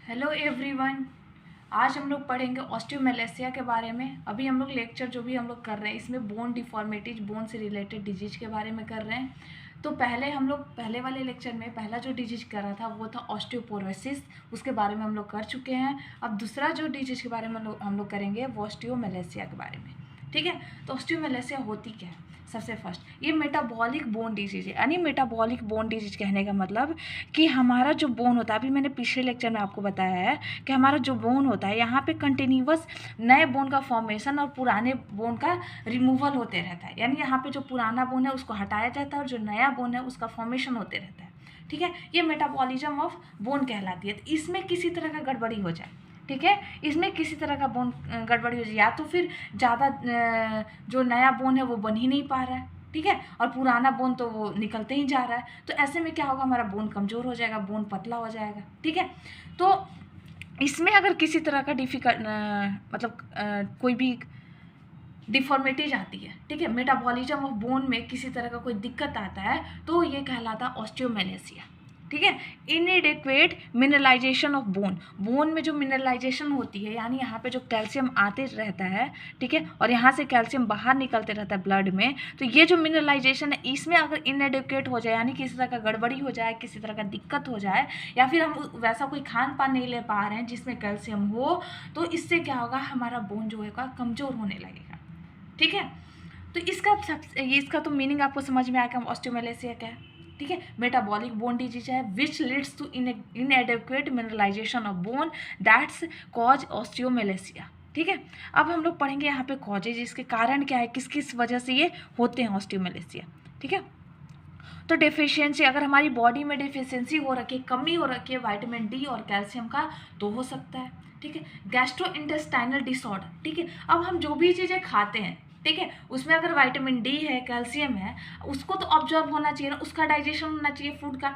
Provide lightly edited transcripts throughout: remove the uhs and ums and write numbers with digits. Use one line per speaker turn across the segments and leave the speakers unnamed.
Hello everyone. आज हम लोग पढ़ेंगे ऑस्टियोमेलेसिया के बारे में। अभी हम लोग लेक्चर जो भी हम लोग कर रहे हैं इसमें बोन डिफॉर्मिटीज, बोन से रिलेटेड डिजीज के बारे में कर रहे हैं। तो पहले हम लोग पहले वाले लेक्चर में पहला जो डिजीज कर रहा था वो था ऑस्टियोपोरोसिस, उसके बारे में हम लोग कर चुके हैं। अब दूसरा जो डिजीज के बारे में हम लोग करेंगे वो ऑस्टियोमेलेसिया के बारे में। ठीक है, तो ऑस्टियोमेलेसिया होती क्या है? सबसे फर्स्ट, ये मेटाबॉलिक बोन डिजीज है। यानी मेटाबॉलिक बोन डिजीज कहने का मतलब कि हमारा जो बोन होता है, अभी मैंने पिछले लेक्चर में आपको बताया है कि हमारा जो बोन होता है यहाँ पे कंटिन्यूअस नए बोन का फॉर्मेशन और पुराने बोन का रिमूवल होते रहता है। यानी यहाँ पे जो पुराना बोन है उसको हटाया जाता है और जो नया बोन है उसका फॉर्मेशन होते रहता है। ठीक है, ये मेटाबॉलिज्म ऑफ बोन कहलाती है। तो इसमें किसी तरह का गड़बड़ी हो जाए, ठीक है, इसमें किसी तरह का बोन गड़बड़ी हो जाए, या तो फिर ज़्यादा जो नया बोन है वो बन ही नहीं पा रहा है, ठीक है, और पुराना बोन तो वो निकलते ही जा रहा है। तो ऐसे में क्या होगा, हमारा बोन कमज़ोर हो जाएगा, बोन पतला हो जाएगा। ठीक है, तो इसमें अगर किसी तरह का कोई भी डिफॉर्मिटीज आती है, ठीक है, मेटाबॉलिज्म ऑफ बोन में किसी तरह का कोई दिक्कत आता है तो ये कहलाता है ऑस्टियोमेलेसिया। ठीक है, inadequate mineralisation of bone, bone में जो मिनरलाइजेशन होती है यानी यहाँ पे जो कैल्शियम आते रहता है, ठीक है, और यहाँ से कैल्शियम बाहर निकलते रहता है ब्लड में, तो ये जो मिनरलाइजेशन है इसमें अगर इनएडिक्वेट हो जाए यानी किसी तरह का गड़बड़ी हो जाए, किसी तरह का दिक्कत हो जाए, या फिर हम वैसा कोई खान पान नहीं ले पा रहे हैं जिसमें कैल्शियम हो, तो इससे क्या होगा, हमारा बोन जो है कमज़ोर होने लगेगा। ठीक है, तो इसका तो मीनिंग आपको समझ में आएगा ऑस्टियोमेलेसिया क्या है। ठीक है, मेटाबॉलिक बोन डिजीज है which leads to inadequate mineralisation of bone that's cause osteomalacia. ठीक है, अब हम लोग पढ़ेंगे यहाँ पे कॉजेज, इसके कारण क्या है, किस किस वजह से ये होते हैं ऑस्टियोमेलेसिया। ठीक है, तो डेफिशिएंसी, अगर हमारी बॉडी में डेफिशिएंसी हो रखी है, कमी हो रखी है विटामिन डी और कैल्शियम का, तो हो सकता है। ठीक है, गैस्ट्रो इंटेस्टाइनल डिसऑर्डर, ठीक है, अब हम जो भी चीज़ें खाते हैं, ठीक है, उसमें अगर विटामिन डी है, कैल्शियम है, उसको तो ऑब्जॉर्व होना चाहिए ना, उसका डाइजेशन होना चाहिए फूड का,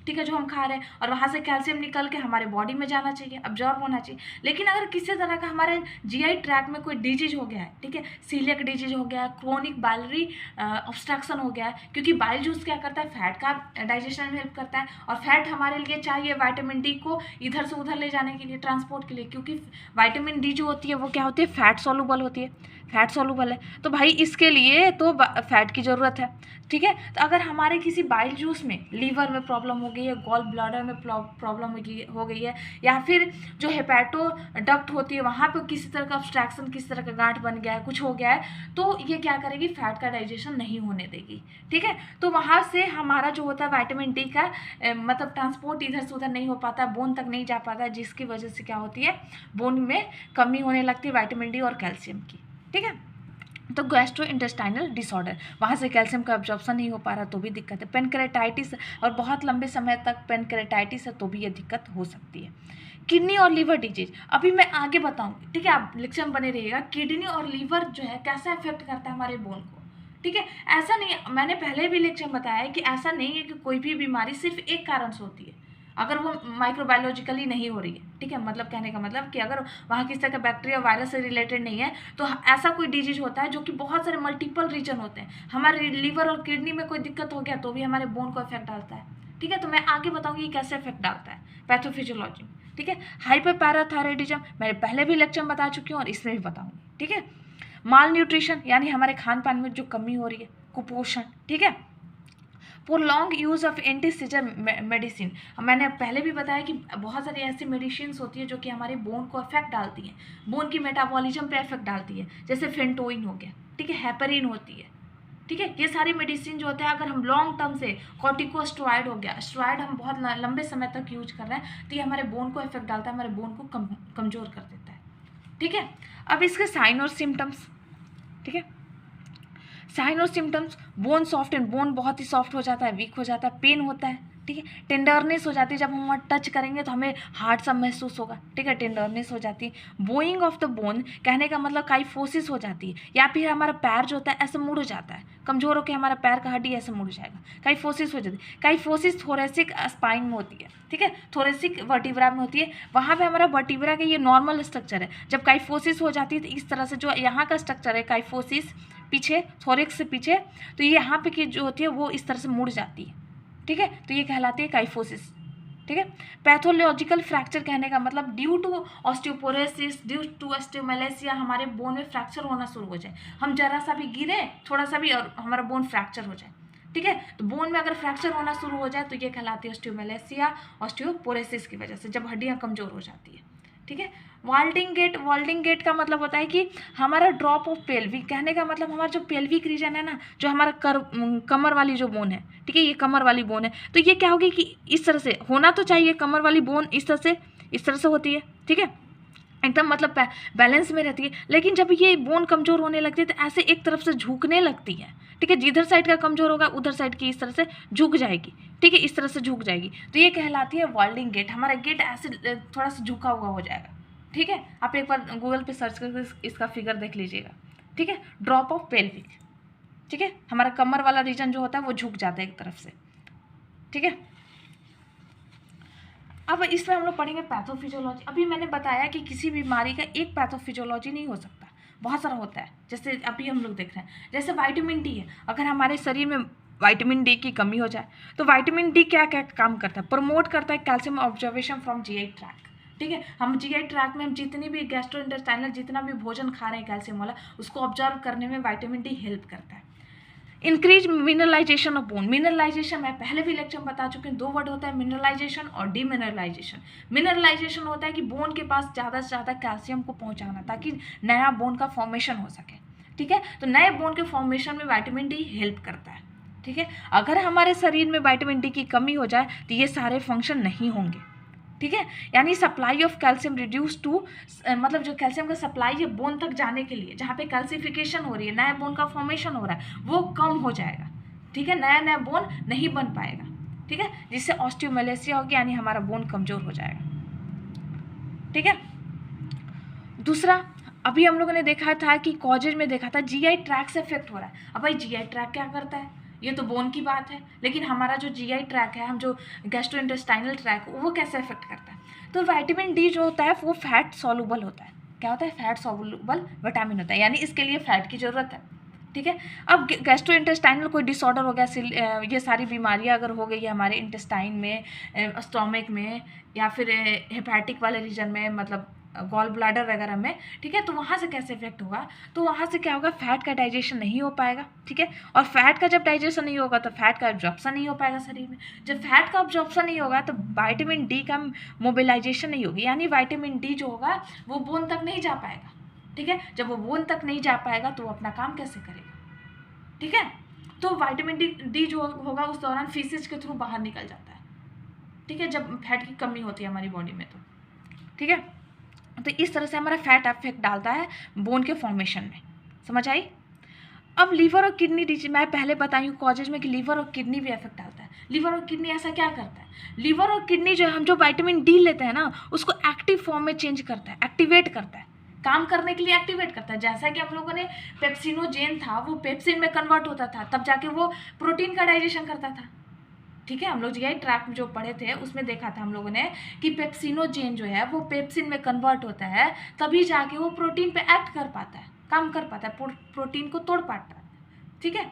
ठीक है, जो हम खा रहे हैं, और वहाँ से कैल्शियम निकल के हमारे बॉडी में जाना चाहिए, अब्जॉर्ब होना चाहिए। लेकिन अगर किसी तरह का हमारे जीआई ट्रैक में कोई डिजीज हो गया है, ठीक है, सीलियक डिजीज हो गया है, क्रोनिक बाइलरी ऑब्स्ट्रक्शन हो गया है, क्योंकि बाइल जूस क्या करता है, फैट का डाइजेशन में हेल्प करता है, और फैट हमारे लिए चाहिए विटामिन डी को इधर से उधर ले जाने के लिए, ट्रांसपोर्ट के लिए, क्योंकि विटामिन डी जो होती है वो क्या होती है, फैट सॉल्युबल होती है, फैट सॉल्युबल है, तो भाई इसके लिए तो फैट की ज़रूरत है। ठीक है, तो अगर हमारे किसी बाइल जूस में लीवर में प्रॉब्लम हो गई है, गॉल ब्लैडर में प्रॉब्लम हो गई है, या फिर जो हेपेटो डक्ट होती है वहाँ पे किसी तरह का ऑब्स्ट्रक्शन, किसी तरह का गांठ बन गया है, कुछ हो गया है, तो ये क्या करेगी, फैट का डाइजेशन नहीं होने देगी। ठीक है, तो वहाँ से हमारा जो होता है विटामिन डी का मतलब ट्रांसपोर्ट इधर से उधर नहीं हो पाता, बोन तक नहीं जा पाता, जिसकी वजह से क्या होती है, बोन में कमी होने लगती है विटामिन डी और कैल्शियम की। ठीक है, तो गैस्ट्रो इंटेस्टाइनल डिसऑर्डर, वहाँ से कैल्शियम का एब्जॉर्प्शन नहीं हो पा रहा तो भी दिक्कत है। पेनक्रेटाइटिस, और बहुत लंबे समय तक पेनक्रेटाइटिस है तो भी ये दिक्कत हो सकती है। किडनी और लीवर डिजीज अभी मैं आगे बताऊंगी, ठीक है, आप लेक्चर में बने रहिएगा। किडनी और लीवर जो है कैसा इफेक्ट करता है हमारे बोन को, ठीक है, ऐसा नहीं, मैंने पहले भी लेक्चर में बताया है कि ऐसा नहीं है कि कोई भी बीमारी सिर्फ एक कारण से होती है, अगर वो माइक्रोबायोलॉजिकली नहीं हो रही है, ठीक है, मतलब कहने का मतलब कि अगर वहाँ किसी तरह का बैक्टीरिया वायरस से रिलेटेड नहीं है, तो ऐसा कोई डिजीज होता है जो कि बहुत सारे मल्टीपल रीजन होते हैं। हमारे लीवर और किडनी में कोई दिक्कत हो गया तो भी हमारे बोन को इफेक्ट डालता है। ठीक है, तो मैं आगे बताऊंगी कैसे इफेक्ट डालता है, पैथोफिजियोलॉजी। ठीक है, हाइपर पैराथायराइडिज्म मैंने पहले भी लेक्चर में बता चुकी हूँ और इसमें भी बताऊंगी। ठीक है, माल न्यूट्रिशन यानी हमारे खान पान में जो कमी हो रही है, कुपोषण। ठीक है, prolong use of anti scissor medicine, मैंने पहले भी बताया कि बहुत सारी ऐसी मेडिसिन होती है जो कि हमारे बोन को इफेक्ट डालती हैं, बोन की मेटाबॉलिज्म पे इफेक्ट डालती है, जैसे फेंटोइन हो गया, ठीक है, हेपरिन होती है। ठीक है, ये सारी मेडिसिन जो होता है अगर हम लॉन्ग टर्म से, कॉर्टिकोस्टेरॉइड हो गया, स्टेरॉइड हम बहुत लंबे समय तक यूज कर रहे हैं तो ये हमारे बोन को इफेक्ट डालता है, हमारे बोन को कमज़ोर कर देता है। ठीक है, अब इसके साइन और सिम्टम्स। ठीक है, साइन और symptoms, bone soft and, bone बहुत ही सॉफ्ट हो जाता है, वीक हो जाता है, पेन होता है, ठीक है, टेंडरनेस हो जाती है, जब हम वहाँ टच करेंगे तो हमें हार्ड सा महसूस होगा, ठीक है, टेंडरनेस हो जाती है। बोइंग ऑफ द बोन कहने का मतलब काइफोसिस हो जाती है, या फिर हमारा पैर जो होता है ऐसे मुड़ जाता है, कमज़ोर होकर हमारा पैर का हड्डी ऐसे मुड़ जाएगा, काइफोसिस हो जाती है। काइफोसिस थोरेसिक स्पाइन में होती है, ठीक है, थोरेसिक वर्टिब्रा में होती है, वहाँ पे हमारा वर्टिब्रा का ये नॉर्मल स्ट्रक्चर है, जब काइफोसिस हो जाती है तो इस तरह से जो यहाँ का स्ट्रक्चर है काइफोसिस पीछे, थोरिक्स से पीछे, तो ये यहाँ पे की जो होती है वो इस तरह से मुड़ जाती है। ठीक है, तो ये कहलाती है काइफोसिस। ठीक है। पैथोलॉजिकल फ्रैक्चर कहने का मतलब due to osteoporosis, due to osteomalacia हमारे बोन में फ्रैक्चर होना शुरू हो जाए, हम जरा सा भी गिरे थोड़ा सा भी और हमारा बोन फ्रैक्चर हो जाए, ठीक है। तो बोन में अगर फ्रैक्चर होना शुरू हो जाए तो ये कहलाती है ऑस्टियोमेलेसिया, ऑस्टियोपोरोसिस की वजह से, जब हड्डियाँ कमज़ोर हो जाती है, ठीक है। वाल्डिंग गेट का मतलब होता है कि हमारा ड्रॉप ऑफ पेल्विक, कहने का मतलब हमारा जो पेल्विक रीजन है ना, जो हमारा कमर वाली जो बोन है, ठीक है, ये कमर वाली बोन है, तो ये क्या होगी कि इस तरह से होना तो चाहिए, कमर वाली बोन इस तरह से होती है, ठीक है, एकदम मतलब बैलेंस में रहती है, लेकिन जब ये बोन कमज़ोर होने लगती है तो ऐसे एक तरफ से झुकने लगती है, ठीक है, जिधर साइड का कमज़ोर होगा उधर साइड की इस तरह से झुक जाएगी, ठीक है, इस तरह से झुक जाएगी, तो ये कहलाती है वाल्डिंग गेट, हमारा गेट ऐसे थोड़ा सा झुका हुआ हो जाएगा, ठीक है। आप एक बार गूगल पे सर्च करके इसका फिगर देख लीजिएगा, ठीक है। ड्रॉप ऑफ पेल्विक, ठीक है, हमारा कमर वाला रीजन जो होता है वो झुक जाता है एक तरफ से, ठीक है। अब इसमें हम लोग पढ़ेंगे पैथोफिजियोलॉजी। अभी मैंने बताया कि किसी बीमारी का एक पैथोफिजियोलॉजी नहीं हो सकता, बहुत सारा होता है, जैसे अभी हम लोग देख रहे हैं, जैसे विटामिन डी है, अगर हमारे शरीर में विटामिन डी की कमी हो जाए तो विटामिन डी क्या क्या काम करता है, प्रमोट करता है calcium observation from GI tract, ठीक है। हम जीआई ट्रैक्ट में हम जितनी भी गैस्ट्रोइंटेस्टाइनल जितना भी भोजन खा रहे हैं कैल्शियम वाला, उसको ऑब्जर्व करने में विटामिन डी हेल्प करता है। Increase mineralisation of bone, mineralisation मैं पहले भी लेक्चर में बता चुके हैं, दो वर्ड होता है मिनरलाइजेशन और डीमिनरलाइजेशन। मिनरलाइजेशन होता है कि बोन के पास ज़्यादा से ज़्यादा कैल्शियम को पहुंचाना ताकि नया बोन का फॉर्मेशन हो सके, ठीक है। तो नए बोन के फॉर्मेशन में विटामिन डी हेल्प करता है, ठीक है। अगर हमारे शरीर में विटामिन डी की कमी हो जाए तो ये सारे फंक्शन नहीं होंगे, ठीक है। यानी supply of calcium reduce to, मतलब जो कैल्शियम का सप्लाई है बोन तक जाने के लिए, जहाँ पे कैल्सिफिकेशन हो रही है, नया बोन का फॉर्मेशन हो रहा है, वो कम हो जाएगा, ठीक है, नया बोन नहीं बन पाएगा, ठीक है, जिससे ऑस्टियोमेलेसिया होगी, यानी हमारा बोन कमज़ोर हो जाएगा, ठीक है। दूसरा, अभी हम लोगों ने देखा था कि कॉजेज में देखा था जीआई ट्रैक से इफेक्ट हो रहा है। अब भाई जीआई ट्रैक क्या करता है, ये तो बोन की बात है, लेकिन हमारा जो जीआई ट्रैक है, हम जो गैस्ट्रोइंटेस्टाइनल ट्रैक, वो कैसे इफेक्ट करता है। तो विटामिन डी जो होता है वो फैट सॉल्युबल होता है, क्या होता है, फैट सॉल्युबल विटामिन होता है, यानी इसके लिए फैट की ज़रूरत है, ठीक है। अब गैस्ट्रोइंटेस्टाइनल कोई डिसऑर्डर हो गया, ये सारी बीमारियां अगर हो गई है हमारे इंटेस्टाइन में, स्टोमक में, या फिर हेपेटिक वाले रीजन में, मतलब गॉल ब्लैडर वगैरह में, ठीक है, तो वहाँ से कैसे इफेक्ट होगा, तो वहाँ से क्या होगा, फैट का डाइजेशन नहीं हो पाएगा, ठीक है। और फैट का जब डाइजेशन नहीं होगा तो फैट का एब्जॉर्प्शन नहीं हो पाएगा शरीर में, जब फैट का एब्जॉर्प्शन नहीं होगा तो विटामिन डी का मोबिलाइजेशन नहीं होगी, यानी विटामिन डी जो होगा वो बोन तक नहीं जा पाएगा, ठीक है। जब वो बोन तक नहीं जा पाएगा तो वो अपना काम कैसे करेगा, ठीक है। तो विटामिन डी जो होगा उस दौरान फीसेज के थ्रू बाहर निकल जाता है, ठीक है, जब फैट की कमी होती है हमारी बॉडी में, तो ठीक है। तो इस तरह से हमारा फैट इफेक्ट डालता है बोन के फॉर्मेशन में, समझ आई। अब लीवर और किडनी डिजीज मैं पहले बताई हूँ कॉजेज में कि लीवर और किडनी भी इफेक्ट डालता है। लीवर और किडनी ऐसा क्या करता है, लीवर और किडनी जो हम जो विटामिन डी लेते हैं ना, उसको एक्टिव फॉर्म में चेंज करता है, एक्टिवेट करता है, काम करने के लिए एक्टिवेट करता है। जैसा कि हम लोगों ने पेप्सिनोजेन था, वो पेप्सिन में कन्वर्ट होता था, तब जाके वो प्रोटीन का डाइजेशन करता था, ठीक है। हम लोग जीआई ट्रैक में जो पढ़े थे उसमें देखा था हम लोगों ने कि पेप्सिनोजेन जो है वो पेप्सिन में कन्वर्ट होता है, तभी जाके वो प्रोटीन पे एक्ट कर पाता है, काम कर पाता है, प्रोटीन को तोड़ पाता है, ठीक है।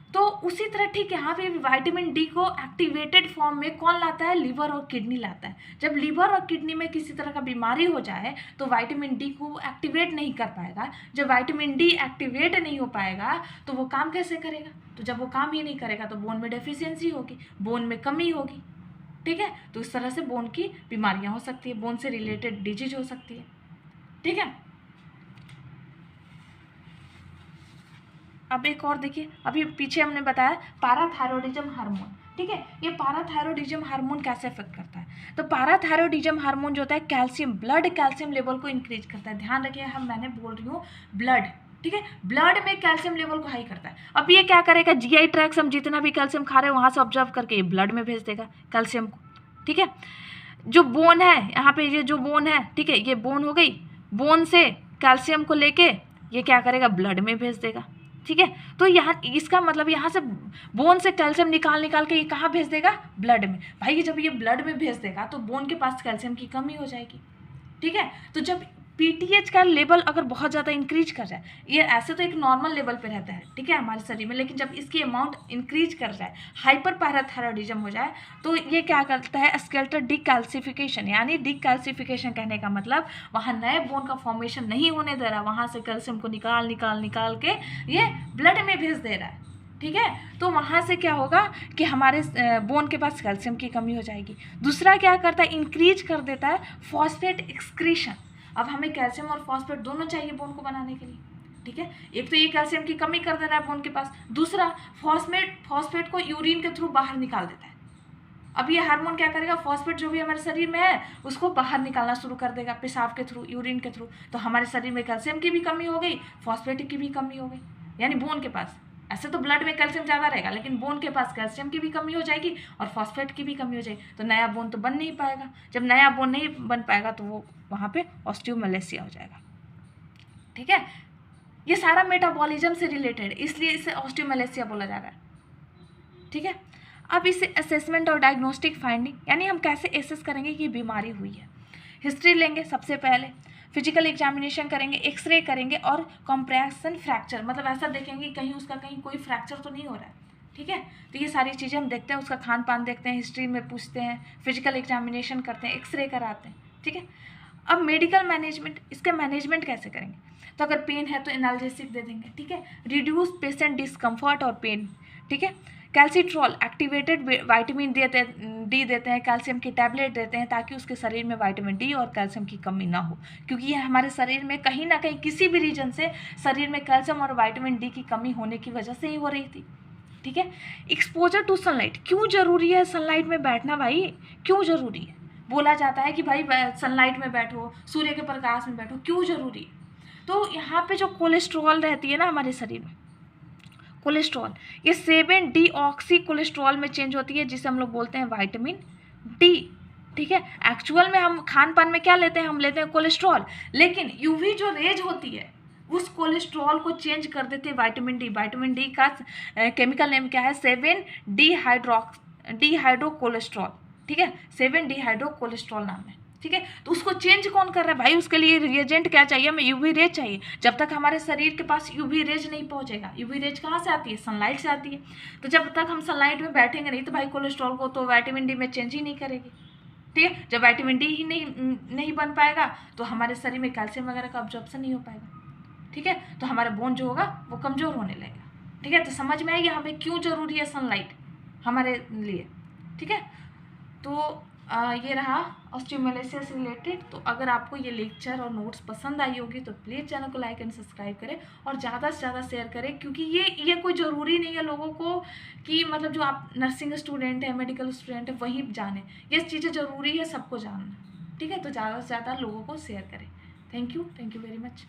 तो उसी तरह ठीक यहाँ पे विटामिन डी को एक्टिवेटेड फॉर्म में कौन लाता है, लीवर और किडनी लाता है। जब लीवर और किडनी में किसी तरह का बीमारी हो जाए तो विटामिन डी को एक्टिवेट नहीं कर पाएगा। जब विटामिन डी एक्टिवेट नहीं हो पाएगा तो वो काम कैसे करेगा, तो जब वो काम ही नहीं करेगा तो बोन में डेफिशिएंसी होगी, बोन में कमी होगी, ठीक है। तो इस तरह से बोन की बीमारियां हो सकती है, बोन से रिलेटेड डिजीज हो सकती है, ठीक है। अब एक और देखिए, अभी पीछे हमने बताया पाराथायरॉयडिज्म हार्मोन, ठीक है। ये पाराथायरॉयडिज्म हार्मोन कैसे इफेक्ट करता है, तो पाराथायरॉयडिज्म हार्मोन जो होता है कैल्शियम, ब्लड कैल्शियम लेवल को इंक्रीज करता है। ध्यान रखिए, मैंने बोल रही हूँ ब्लड, ठीक है, ब्लड में कैल्शियम लेवल को हाई करता है। अब ये क्या करेगा, जीआई ट्रैक्ट से हम जितना भी कैल्शियम खा रहे हैं वहाँ से ऑब्जर्व करके ये ब्लड में भेज देगा कैल्शियम को, ठीक है। जो बोन है यहाँ पे, ये जो बोन है, ठीक है, ये बोन हो गई, बोन से कैल्शियम को लेके ये क्या करेगा, ब्लड में भेज देगा, ठीक है। तो यहाँ इसका मतलब यहाँ से बोन से कैल्शियम निकाल के ये कहाँ भेज देगा, ब्लड में। भाई जब ये ब्लड में भेज देगा तो बोन के पास कैल्शियम की कमी हो जाएगी, ठीक है। तो जब पीटीएच का लेवल अगर बहुत ज़्यादा इंक्रीज कर जाए, ये ऐसे तो एक नॉर्मल लेवल पे रहता है, ठीक है, हमारे शरीर में, लेकिन जब इसकी अमाउंट इंक्रीज कर जाए, हाइपर पैराथायरॉयडिज्म हो जाए, तो ये क्या करता है, स्केलेटल डीकैल्सिफिकेशन, यानी डीकैल्सिफिकेशन कहने का मतलब वहाँ नए बोन का फॉर्मेशन नहीं होने दे रहा, वहाँ से कैल्शियम को निकाल के ये ब्लड में भेज दे रहा है, ठीक है। तो वहाँ से क्या होगा कि हमारे बोन के पास कैल्शियम की कमी हो जाएगी। दूसरा क्या करता है, इंक्रीज कर देता है फॉस्फेट एक्सक्रीशन। अब हमें कैल्शियम और फॉस्फेट दोनों चाहिए बोन को बनाने के लिए, ठीक है। एक तो ये कैल्शियम की कमी कर दे रहा है बोन के पास, दूसरा फॉस्फेट को यूरिन के थ्रू बाहर निकाल देता है। अब ये हार्मोन क्या करेगा, फॉस्फेट जो भी हमारे शरीर में है उसको बाहर निकालना शुरू कर देगा पेशाब के थ्रू, यूरिन के थ्रू। तो हमारे शरीर में कैल्शियम की भी कमी हो गई, फॉस्फेट की भी कमी हो गई, यानी बोन के पास। ऐसे तो ब्लड में कैल्शियम ज़्यादा रहेगा, लेकिन बोन के पास कैल्शियम की भी कमी हो जाएगी और फॉस्फेट की भी कमी हो जाएगी, तो नया बोन तो बन नहीं पाएगा। जब नया बोन नहीं बन पाएगा तो वो वहाँ पे ऑस्टियोमैलेसिया हो जाएगा, ठीक है। ये सारा मेटाबॉलिज्म से रिलेटेड, इसलिए इसे ऑस्टियोमैलेसिया बोला जा रहा है, ठीक है। अब इसे असेसमेंट और डायग्नोस्टिक फाइंडिंग, यानी हम कैसे एसेस करेंगे कि बीमारी हुई है। हिस्ट्री लेंगे सबसे पहले, फिजिकल एग्जामिनेशन करेंगे, एक्सरे करेंगे और कॉम्प्रेशन फ्रैक्चर, मतलब ऐसा देखेंगे कहीं उसका कहीं कोई फ्रैक्चर तो नहीं हो रहा है, ठीक है। तो ये सारी चीज़ें हम देखते हैं, उसका खान पान देखते हैं, हिस्ट्री में पूछते हैं, फिजिकल एग्जामिनेशन करते हैं, एक्सरे कराते हैं, ठीक है। अब मेडिकल मैनेजमेंट, इसके मैनेजमेंट कैसे करेंगे, तो अगर पेन है तो एनाल्जेसिक दे देंगे, ठीक है, रिड्यूस पेशेंट डिस्कम्फर्ट और पेन, ठीक है। कैल्सिट्रॉल एक्टिवेटेड विटामिन डी देते हैं, कैल्शियम की टैबलेट देते हैं ताकि उसके शरीर में विटामिन डी और कैल्शियम की कमी ना हो, क्योंकि ये हमारे शरीर में कहीं ना कहीं किसी भी रीजन से शरीर में कैल्शियम और विटामिन डी की कमी होने की वजह से ही हो रही थी, ठीक है। एक्सपोजर टू सनलाइट, क्यों ज़रूरी है सनलाइट में बैठना भाई, क्यों ज़रूरी है, बोला जाता है कि भाई सनलाइट में बैठो, सूर्य के प्रकाश में बैठो, क्यों ज़रूरी है। तो यहाँ पे जो कोलेस्ट्रॉल रहती है ना हमारे शरीर में, कोलेस्ट्रॉल, ये 7-डीऑक्सी कोलेस्ट्रॉल में चेंज होती है, जिसे हम लोग बोलते हैं विटामिन डी, ठीक है। एक्चुअल में हम खान पान में क्या लेते हैं, हम लेते हैं कोलेस्ट्रॉल, लेकिन यूवी जो रेज होती है उस कोलेस्ट्रॉल को चेंज कर देते हैं विटामिन डी। विटामिन डी का केमिकल नेम क्या है, 7-डीहाइड्रो कोलेस्ट्रॉल, ठीक है, 7-डीहाइड्रो कोलेस्ट्रॉल नाम है, ठीक है। तो उसको चेंज कौन कर रहा है भाई, उसके लिए रिएजेंट क्या चाहिए, हमें यूवी रेज चाहिए। जब तक हमारे शरीर के पास यूवी रेज नहीं पहुंचेगा, यूवी रेज कहाँ से आती है, सनलाइट से आती है, तो जब तक हम सनलाइट में बैठेंगे नहीं तो भाई कोलेस्ट्रॉल को तो विटामिन डी में चेंज ही नहीं करेगी, ठीक है। जब विटामिन डी ही नहीं बन पाएगा तो हमारे शरीर में कैल्शियम वगैरह का अब्जॉर्प्शन नहीं हो पाएगा, ठीक है। तो हमारा बोन जो होगा वो कमज़ोर होने लगेगा, ठीक है। तो समझ में आएगी हमें क्यों ज़रूरी है सनलाइट हमारे लिए, ठीक है। तो ये रहा ऑस्टियोमैलेसिया से रिलेटेड। तो अगर आपको ये लेक्चर और नोट्स पसंद आई होगी तो प्लीज़ चैनल को लाइक एंड सब्सक्राइब करें और ज़्यादा से ज़्यादा शेयर करें, क्योंकि ये कोई ज़रूरी नहीं है लोगों को कि मतलब जो आप नर्सिंग स्टूडेंट है, मेडिकल स्टूडेंट है वही जाने, ये चीज़ें ज़रूरी है सबको जानना, ठीक है। तो ज़्यादा से ज़्यादा लोगों को शेयर करें। Thank you very much.